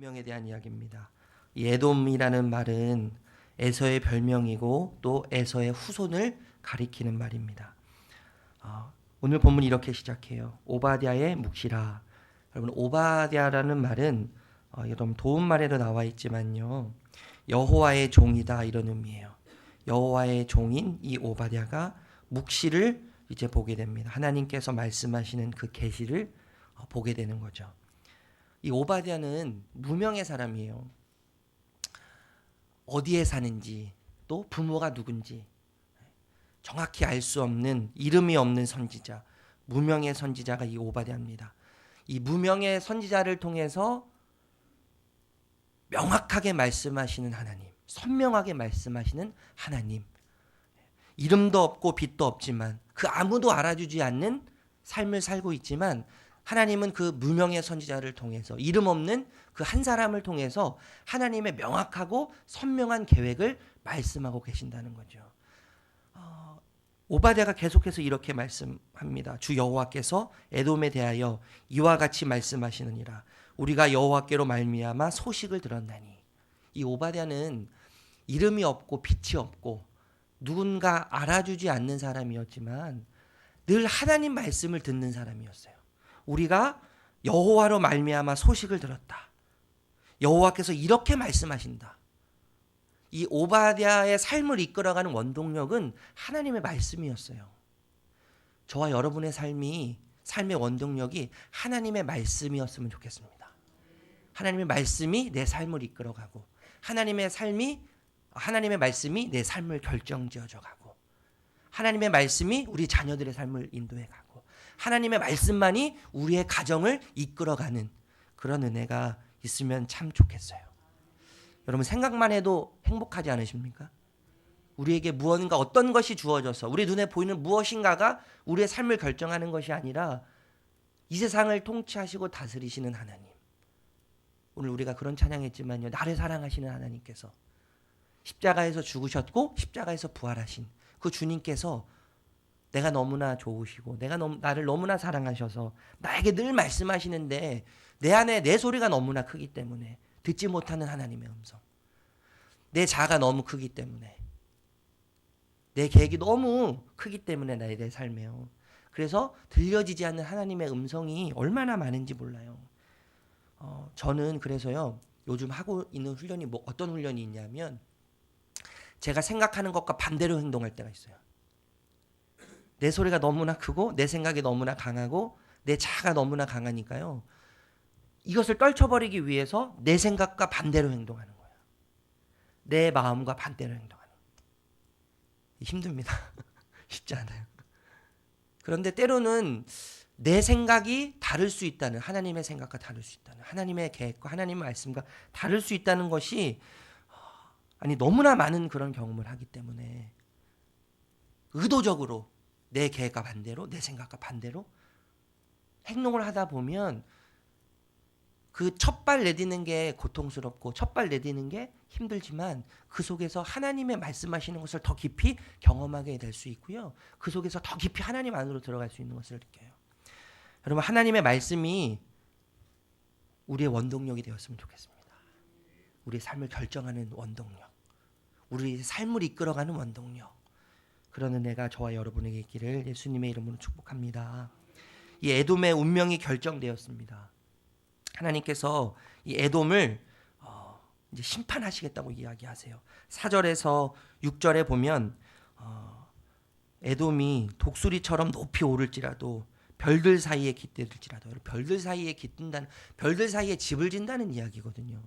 문명에 대한 이야기입니다. 이 에돔이라는 말은 에서의 별명이고 또 에서의 후손을 가리키는 말입니다. 오늘 본문 이렇게 시작해요. 오바댜의 묵시라. 여러분, 오바댜라는 말은 여러분 도움말에도 나와 있지만요, 여호와의 종이다 이런 의미예요. 여호와의 종인 이 오바댜가 묵시를 이제 보게 됩니다. 하나님께서 말씀하시는 그 계시를 보게 되는 거죠. 이 오바댜는 무명의 사람이에요. 어디에 사는지 또 부모가 누군지 정확히 알 수 없는, 이름이 없는 선지자, 무명의 선지자가 이 오바댜입니다. 이 무명의 선지자를 통해서 명확하게 말씀하시는 하나님, 선명하게 말씀하시는 하나님, 이름도 없고 빛도 없지만 그 아무도 알아주지 않는 삶을 살고 있지만 하나님은 그 무명의 선지자를 통해서, 이름 없는 그 한 사람을 통해서 하나님의 명확하고 선명한 계획을 말씀하고 계신다는 거죠. 오바댜가 계속해서 이렇게 말씀합니다. 주 여호와께서 에돔에 대하여 이와 같이 말씀하시느니라. 우리가 여호와께로 말미암아 소식을 들었나니. 이 오바댜는 이름이 없고 빛이 없고 누군가 알아주지 않는 사람이었지만 늘 하나님 말씀을 듣는 사람이었어요. 우리가 여호와로 말미암아 소식을 들었다. 여호와께서 이렇게 말씀하신다. 이 오바댜의 삶을 이끌어가는 원동력은 하나님의 말씀이었어요. 저와 여러분의 삶의 원동력이 하나님의 말씀이었으면 좋겠습니다. 하나님의 말씀이 내 삶을 이끌어가고 하나님의 말씀이 내 삶을 결정지어져가고 하나님의 말씀이 우리 자녀들의 삶을 인도해가고 하나님의 말씀만이 우리의 가정을 이끌어가는 그런 은혜가 있으면 참 좋겠어요. 여러분, 생각만 해도 행복하지 않으십니까? 우리에게 무언가 어떤 것이 주어져서 우리 눈에 보이는 무엇인가가 우리의 삶을 결정하는 것이 아니라 이 세상을 통치하시고 다스리시는 하나님. 오늘 우리가 그런 찬양했지만요, 나를 사랑하시는 하나님께서 십자가에서 죽으셨고 십자가에서 부활하신 그 주님께서 내가 너무나 좋으시고 나를 너무나 사랑하셔서 나에게 늘 말씀하시는데 내 안에 내 소리가 너무나 크기 때문에 듣지 못하는 하나님의 음성, 내 자아가 너무 크기 때문에, 내 계획이 너무 크기 때문에 내 삶에요. 그래서 들려지지 않는 하나님의 음성이 얼마나 많은지 몰라요. 저는 그래서요, 요즘 하고 있는 훈련이 어떤 훈련이 있냐면, 제가 생각하는 것과 반대로 행동할 때가 있어요. 내 소리가 너무나 크고 내 생각이 너무나 강하고 내 자아가 너무나 강하니까요, 이것을 떨쳐버리기 위해서 내 생각과 반대로 행동하는 거예요. 내 마음과 반대로 행동하는 거예요. 힘듭니다. 쉽지 않아요. 그런데 때로는 내 생각이 다를 수 있다는, 하나님의 생각과 다를 수 있다는, 하나님의 계획과 하나님의 말씀과 다를 수 있다는 것이 너무나 많은 그런 경험을 하기 때문에 의도적으로 내 계획과 반대로, 내 생각과 반대로 행동을 하다 보면 그 첫 발 내디는 게 고통스럽고 첫 발 내디는 게 힘들지만 그 속에서 하나님의 말씀하시는 것을 더 깊이 경험하게 될 수 있고요, 그 속에서 더 깊이 하나님 안으로 들어갈 수 있는 것을 느껴요. 여러분, 하나님의 말씀이 우리의 원동력이 되었으면 좋겠습니다. 우리의 삶을 결정하는 원동력, 우리의 삶을 이끌어가는 원동력, 그런 은혜가 저와 여러분에게 있기를 예수님의 이름으로 축복합니다. 이 에돔의 운명이 결정되었습니다. 하나님께서 이 에돔을 이제 심판하시겠다고 이야기하세요. 4절에서 6절에 보면 에돔이 독수리처럼 높이 오를지라도 별들 사이에 깃들지라도, 별들 사이에 깃든다는, 별들 사이에 집을 진다는 이야기거든요.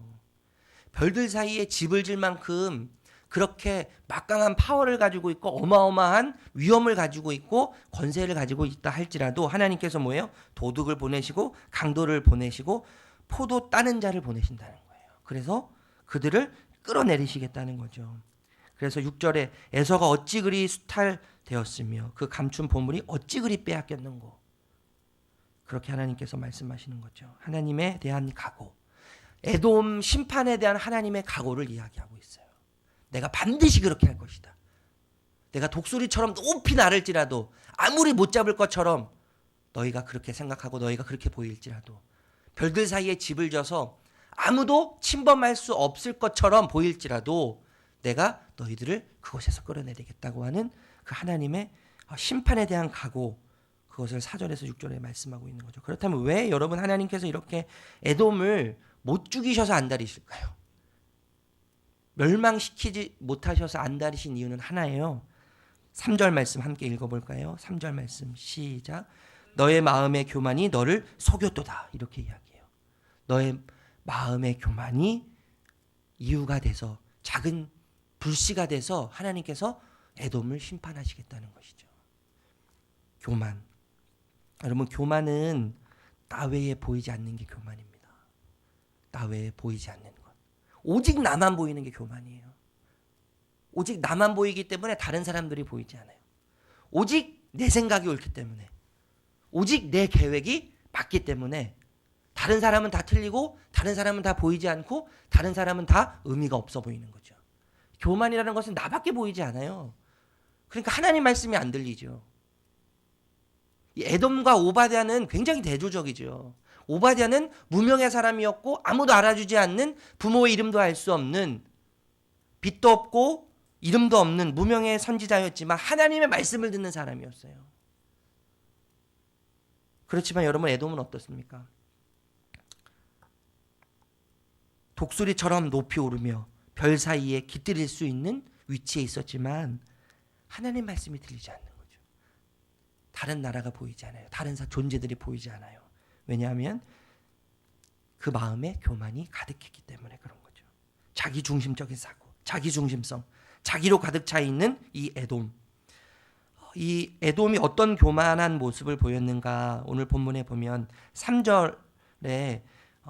별들 사이에 집을 질 만큼 그렇게 막강한 파워를 가지고 있고 어마어마한 위험을 가지고 있고 권세를 가지고 있다 할지라도 하나님께서 뭐예요? 도둑을 보내시고 강도를 보내시고 포도 따는 자를 보내신다는 거예요. 그래서 그들을 끌어내리시겠다는 거죠. 그래서 6절에 에서가 어찌 그리 수탈되었으며 그 감춘 보물이 어찌 그리 빼앗겼는고, 그렇게 하나님께서 말씀하시는 거죠. 하나님에 대한 각오, 에돔 심판에 대한 하나님의 각오를 이야기하고 있어요. 내가 반드시 그렇게 할 것이다. 내가 독수리처럼 높이 날을지라도, 아무리 못 잡을 것처럼 너희가 그렇게 생각하고 너희가 그렇게 보일지라도, 별들 사이에 집을 져서 아무도 침범할 수 없을 것처럼 보일지라도 내가 너희들을 그곳에서 끌어내야 되겠다고 하는 그 하나님의 심판에 대한 각오, 그것을 4절에서 6절에 말씀하고 있는 거죠. 그렇다면 왜 여러분 하나님께서 이렇게 에돔을 못 죽이셔서 안달이실까요? 멸망시키지 못하셔서 안달이신 이유는 하나예요. 3절 말씀 함께 읽어볼까요? 3절 말씀 시작. 너의 마음의 교만이 너를 속였도다. 이렇게 이야기해요. 너의 마음의 교만이 이유가 돼서, 작은 불씨가 돼서 하나님께서 에돔을 심판하시겠다는 것이죠. 교만. 여러분, 교만은 나 외에 보이지 않는 게 교만입니다. 나 외에 보이지 않는 것. 오직 나만 보이는 게 교만이에요. 오직 나만 보이기 때문에 다른 사람들이 보이지 않아요. 오직 내 생각이 옳기 때문에, 오직 내 계획이 맞기 때문에 다른 사람은 다 틀리고 다른 사람은 다 보이지 않고 다른 사람은 다 의미가 없어 보이는 거죠. 교만이라는 것은 나밖에 보이지 않아요. 그러니까 하나님 말씀이 안 들리죠. 이 에돔과 오바댜는 굉장히 대조적이죠. 오바댜는 무명의 사람이었고 아무도 알아주지 않는, 부모의 이름도 알 수 없는, 빚도 없고 이름도 없는 무명의 선지자였지만 하나님의 말씀을 듣는 사람이었어요. 그렇지만 여러분, 에돔은 어떻습니까? 독수리처럼 높이 오르며 별 사이에 깃들일 수 있는 위치에 있었지만 하나님 말씀이 들리지 않는 거죠. 다른 나라가 보이지 않아요. 다른 존재들이 보이지 않아요. 왜냐하면 그 마음에 교만이 가득했기 때문에 그런 거죠. 자기중심적인 사고, 자기중심성, 자기로 가득 차 있는 이 에돔. 이 에돔이 어떤 교만한 모습을 보였는가, 오늘 본문에 보면 3절에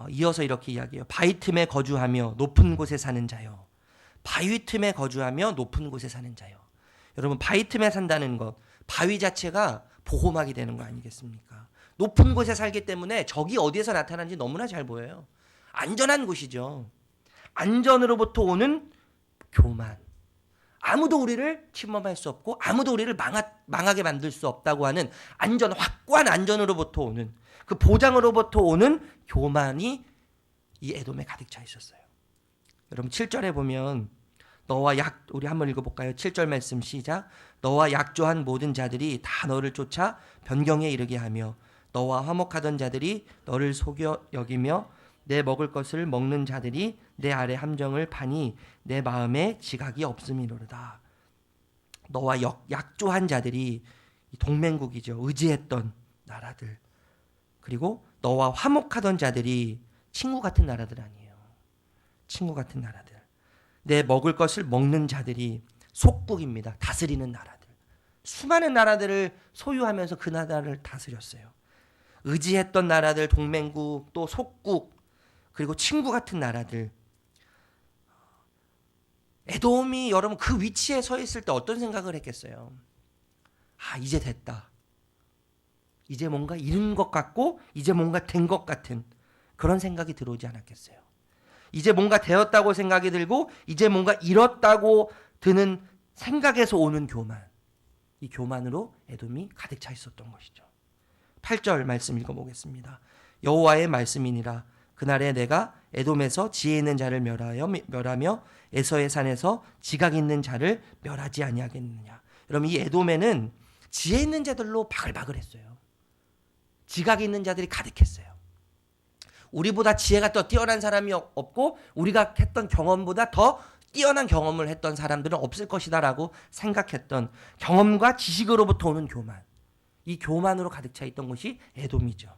이어서 이렇게 이야기해요. 바위 틈에 거주하며 높은 곳에 사는 자요. 바위 틈에 거주하며 높은 곳에 사는 자요. 여러분, 바위 틈에 산다는 것, 바위 자체가 보호막이 되는 거 아니겠습니까? 높은 곳에 살기 때문에 적이 어디에서 나타나는지 너무나 잘 보여요. 안전한 곳이죠. 안전으로부터 오는 교만. 아무도 우리를 침범할 수 없고 아무도 우리를 망하게 만들 수 없다고 하는 안전, 확고한 안전으로부터 오는, 그 보장으로부터 오는 교만이 이 에돔에 가득 차 있었어요. 여러분, 7절에 보면 우리 한번 읽어볼까요? 7절 말씀 시작. 너와 약조한 모든 자들이 다 너를 쫓아 변경에 이르게 하며 너와 화목하던 자들이 너를 속여 여기며 내 먹을 것을 먹는 자들이 내 아래 함정을 파니 내 마음에 지각이 없음이로다. 너와 약조한 자들이 동맹국이죠. 의지했던 나라들. 그리고 너와 화목하던 자들이 친구 같은 나라들 아니에요. 친구 같은 나라들. 내 먹을 것을 먹는 자들이 속국입니다. 다스리는 나라들. 수많은 나라들을 소유하면서 그 나라를 다스렸어요. 의지했던 나라들, 동맹국, 또 속국, 그리고 친구 같은 나라들. 에돔이 여러분 그 위치에 서 있을 때 어떤 생각을 했겠어요? 이제 됐다. 이제 뭔가 이룬 것 같고 이제 뭔가 된 것 같은 그런 생각이 들어오지 않았겠어요? 이제 뭔가 되었다고 생각이 들고 이제 뭔가 이뤘다고 드는 생각에서 오는 교만. 이 교만으로 에돔이 가득 차 있었던 것이죠. 8절 말씀 읽어보겠습니다. 여호와의 말씀이니라. 그날에 내가 에돔에서 지혜 있는 자를 멸하며 에서의 산에서 지각 있는 자를 멸하지 아니하겠느냐. 여러분, 이 에돔에는 지혜 있는 자들로 바글바글했어요. 지각 있는 자들이 가득했어요. 우리보다 지혜가 더 뛰어난 사람이 없고 우리가 했던 경험보다 더 뛰어난 경험을 했던 사람들은 없을 것이다라고 생각했던 경험과 지식으로부터 오는 교만. 이 교만으로 가득 차 있던 것이 에돔이죠.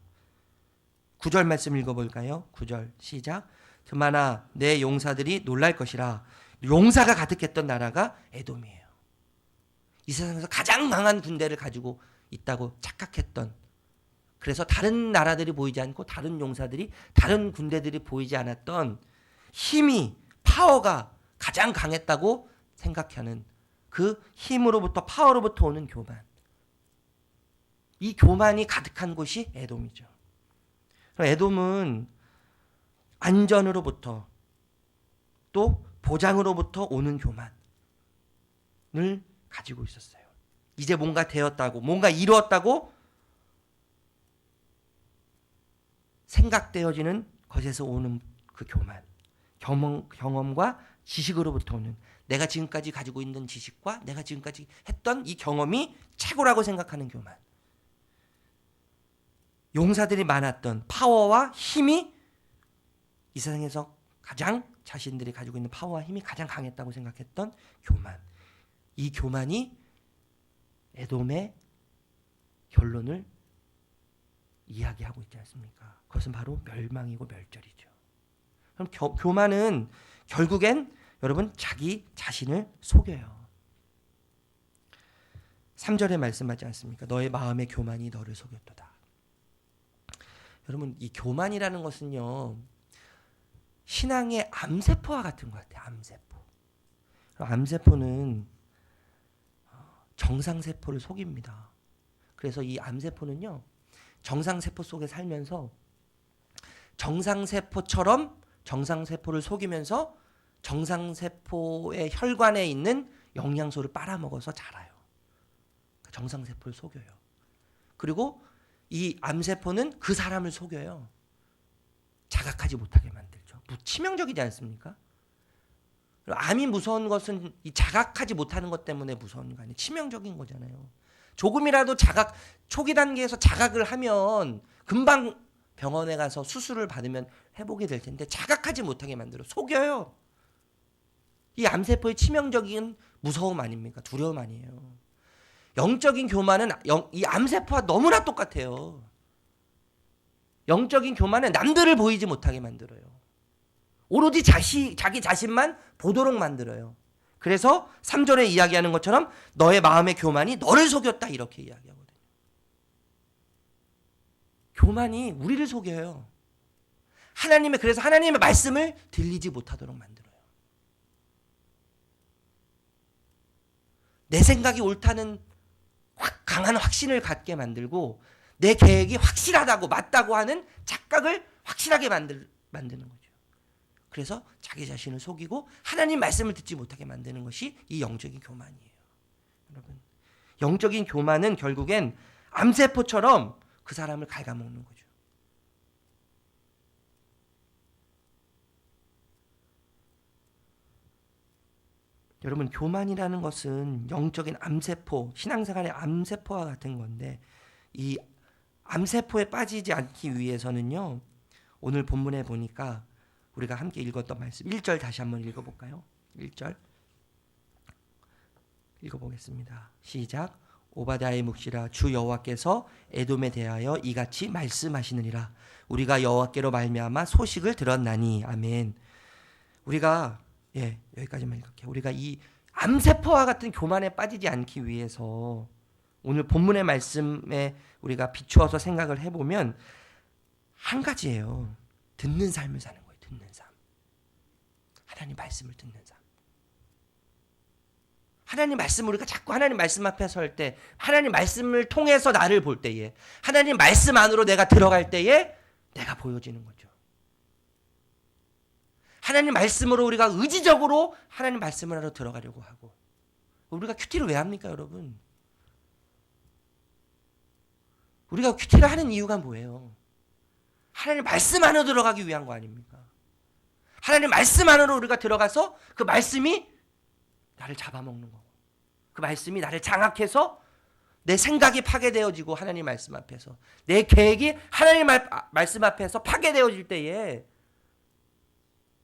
9절 말씀 읽어볼까요? 9절 시작. 틈하나 내 용사들이 놀랄 것이라. 용사가 가득했던 나라가 에돔이에요. 이 세상에서 가장 강한 군대를 가지고 있다고 착각했던, 그래서 다른 나라들이 보이지 않고 다른 용사들이, 다른 군대들이 보이지 않았던 힘이, 파워가 가장 강했다고 생각하는 그 힘으로부터, 파워로부터 오는 교만. 이 교만이 가득한 곳이 에돔이죠. 에돔은 안전으로부터 또 보장으로부터 오는 교만을 가지고 있었어요. 이제 뭔가 되었다고, 뭔가 이루었다고 생각되어지는 것에서 오는 그 경험과 지식으로부터 오는, 내가 지금까지 가지고 있는 지식과 내가 지금까지 했던 이 경험이 최고라고 생각하는 교만. 용사들이 많았던 파워와 힘이 이 세상에서 가장 자신들이 가지고 있는 파워와 힘이 가장 강했다고 생각했던 교만. 이 교만이 에돔의 결론을 이야기하고 있지 않습니까? 그것은 바로 멸망이고 멸절이죠. 그럼 교만은 결국엔 여러분 자기 자신을 속여요. 3절에 말씀하지 않습니까? 너의 마음의 교만이 너를 속였도다. 여러분 이 교만이라는 것은요, 신앙의 암세포와 같은 것 같아요. 암세포. 암세포는 정상세포를 속입니다. 그래서 이 암세포는요, 정상세포 속에 살면서 정상세포처럼 정상세포를 속이면서 정상세포의 혈관에 있는 영양소를 빨아먹어서 자라요. 정상세포를 속여요. 그리고 이 암세포는 그 사람을 속여요. 자각하지 못하게 만들죠. 치명적이지 않습니까? 암이 무서운 것은 이 자각하지 못하는 것 때문에 무서운 거 아니에요. 치명적인 거잖아요. 조금이라도 초기 단계에서 자각을 하면 금방 병원에 가서 수술을 받으면 회복이 될 텐데 자각하지 못하게 만들어 속여요. 이 암세포의 치명적인 무서움 아닙니까? 두려움 아니에요. 영적인 교만은 이 암세포와 너무나 똑같아요. 영적인 교만은 남들을 보이지 못하게 만들어요. 오로지 자기 자신만 보도록 만들어요. 그래서 3절에 이야기하는 것처럼 너의 마음의 교만이 너를 속였다 이렇게 이야기하거든요. 교만이 우리를 속여요. 그래서 하나님의 말씀을 들리지 못하도록 만들어요. 내 생각이 옳다는 강한 확신을 갖게 만들고 내 계획이 확실하다고 맞다고 하는 착각을 확실하게 만드는 거죠. 그래서 자기 자신을 속이고 하나님 말씀을 듣지 못하게 만드는 것이 이 영적인 교만이에요. 여러분, 영적인 교만은 결국엔 암세포처럼 그 사람을 갉아먹는 거죠. 여러분, 교만이라는 것은 영적인 암세포, 신앙생활의 암세포와 같은 건데 이 암세포에 빠지지 않기 위해서는요, 오늘 본문에 보니까 우리가 함께 읽었던 말씀 1절 다시 한번 읽어볼까요? 1절 읽어보겠습니다. 시작. 오바댜의 묵시라. 주 여호와께서 에돔에 대하여 이같이 말씀하시느니라. 우리가 여호와께로 말미암아 소식을 들었나니. 아멘. 우리가 여기까지만 읽을게요. 우리가 이 암세포와 같은 교만에 빠지지 않기 위해서 오늘 본문의 말씀에 우리가 비추어서 생각을 해보면 한 가지예요. 듣는 삶을 사는 거예요. 듣는 삶. 하나님 말씀을 듣는 삶. 하나님 말씀을 우리가 자꾸 하나님 말씀 앞에 설 때, 하나님 말씀을 통해서 나를 볼 때에, 하나님 말씀 안으로 내가 들어갈 때에 내가 보여지는 거죠. 하나님 말씀으로 우리가 의지적으로 하나님 말씀을 하러 들어가려고 하고, 우리가 큐티를 왜 합니까, 여러분? 우리가 큐티를 하는 이유가 뭐예요? 하나님 말씀 안으로 들어가기 위한 거 아닙니까? 하나님 말씀 안으로 우리가 들어가서 그 말씀이 나를 잡아먹는 거고, 그 말씀이 나를 장악해서 내 생각이 파괴되어지고, 하나님 말씀 앞에서 내 계획이 하나님 말씀 앞에서 파괴되어질 때에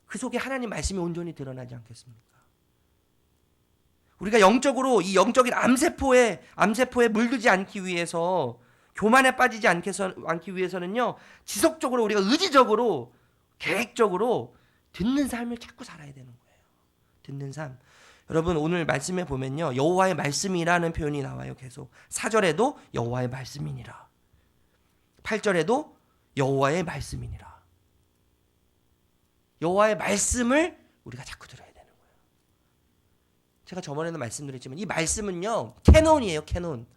그 속에 하나님 말씀이 온전히 드러나지 않겠습니까? 우리가 영적으로 이 영적인 암세포에 물들지 않기 위해서, 교만에 빠지지 않기 위해서는요, 지속적으로 우리가 의지적으로 계획적으로 듣는 삶을 자꾸 살아야 되는 거예요. 듣는 삶. 여러분, 오늘 말씀에 보면요, 여호와의 말씀이라는 표현이 나와요. 계속 4절에도 여호와의 말씀이니라, 8절에도 여호와의 말씀이니라. 여호와의 말씀을 우리가 자꾸 들어야 되는 거예요. 제가 저번에도 말씀드렸지만 이 말씀은요, 캐논이에요. 캐논.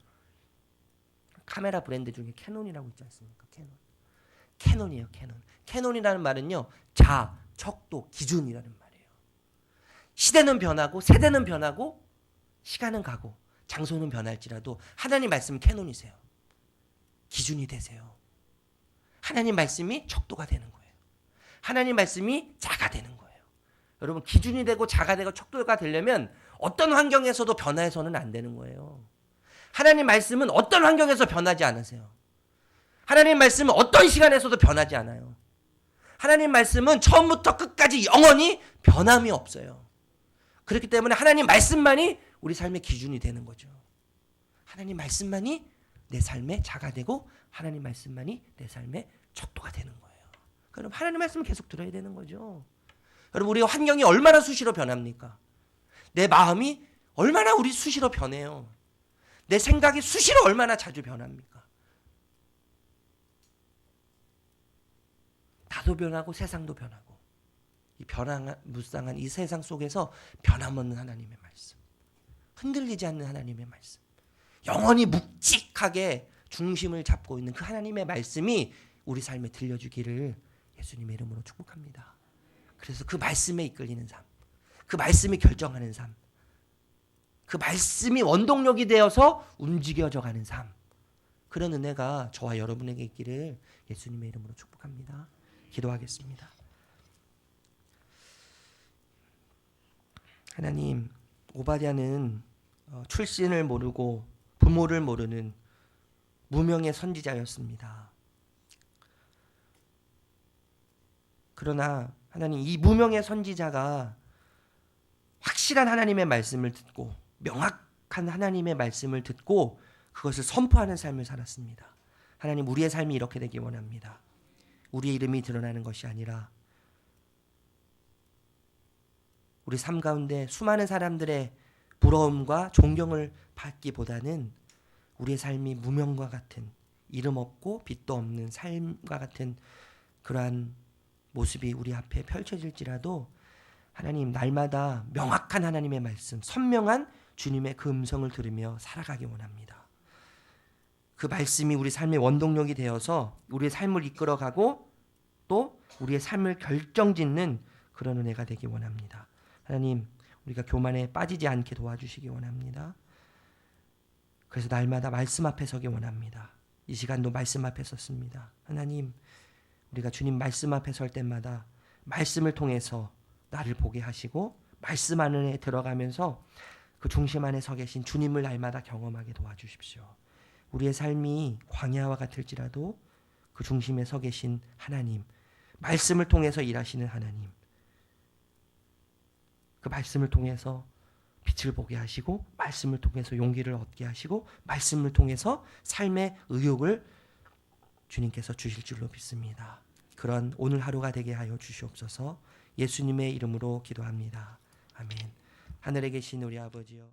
카메라 브랜드 중에 캐논이라고 있지 않습니까? 캐논이에요. 캐논. 캐논이라는 말은요, 척도, 기준이라는 말이에요. 시대는 변하고 세대는 변하고 시간은 가고 장소는 변할지라도 하나님 말씀은 캐논이세요. 기준이 되세요. 하나님 말씀이 척도가 되는 거예요. 하나님 말씀이 자가 되는 거예요. 여러분, 기준이 되고 자가 되고 척도가 되려면 어떤 환경에서도 변화해서는 안 되는 거예요. 하나님 말씀은 어떤 환경에서 변하지 않으세요. 하나님 말씀은 어떤 시간에서도 변하지 않아요. 하나님 말씀은 처음부터 끝까지 영원히 변함이 없어요. 그렇기 때문에 하나님 말씀만이 우리 삶의 기준이 되는 거죠. 하나님 말씀만이 내 삶의 자가 되고 하나님 말씀만이 내 삶의 척도가 되는 거예요. 그럼 하나님 말씀을 계속 들어야 되는 거죠. 여러분, 우리 환경이 얼마나 수시로 변합니까? 내 마음이 얼마나 우리 수시로 변해요. 내 생각이 수시로 얼마나 자주 변합니까? 나도 변하고 세상도 변하고 이 변화무쌍한 이 세상 속에서 변함없는 하나님의 말씀, 흔들리지 않는 하나님의 말씀, 영원히 묵직하게 중심을 잡고 있는 그 하나님의 말씀이 우리 삶에 들려주기를 예수님의 이름으로 축복합니다. 그래서 그 말씀에 이끌리는 삶, 그 말씀이 결정하는 삶, 그 말씀이 원동력이 되어서 움직여져 가는 삶, 그런 은혜가 저와 여러분에게 있기를 예수님의 이름으로 축복합니다. 기도하겠습니다. 하나님, 오바댜는 출신을 모르고 부모를 모르는 무명의 선지자였습니다. 그러나 하나님, 이 무명의 선지자가 확실한 하나님의 말씀을 듣고 명확한 하나님의 말씀을 듣고 그것을 선포하는 삶을 살았습니다. 하나님, 우리의 삶이 이렇게 되기 원합니다. 우리의 이름이 드러나는 것이 아니라 우리 삶 가운데 수많은 사람들의 부러움과 존경을 받기보다는 우리의 삶이 무명과 같은, 이름 없고 빛도 없는 삶과 같은 그러한 모습이 우리 앞에 펼쳐질지라도 하나님, 날마다 명확한 하나님의 말씀, 선명한 주님의 그 음성을 들으며 살아가기 원합니다. 그 말씀이 우리 삶의 원동력이 되어서 우리의 삶을 이끌어가고 또 우리의 삶을 결정짓는 그런 은혜가 되기 원합니다. 하나님, 우리가 교만에 빠지지 않게 도와주시기 원합니다. 그래서 날마다 말씀 앞에 서기 원합니다. 이 시간도 말씀 앞에 섰습니다. 하나님, 우리가 주님 말씀 앞에 설 때마다 말씀을 통해서 나를 보게 하시고 말씀 안에 들어가면서 그 중심 안에 서 계신 주님을 날마다 경험하게 도와주십시오. 우리의 삶이 광야와 같을지라도 그 중심에 서 계신 하나님, 말씀을 통해서 일하시는 하나님, 그 말씀을 통해서 빛을 보게 하시고 말씀을 통해서 용기를 얻게 하시고 말씀을 통해서 삶의 의욕을 주님께서 주실 줄로 믿습니다. 그런 오늘 하루가 되게 하여 주시옵소서. 예수님의 이름으로 기도합니다. 아멘. 하늘에 계신 우리 아버지여,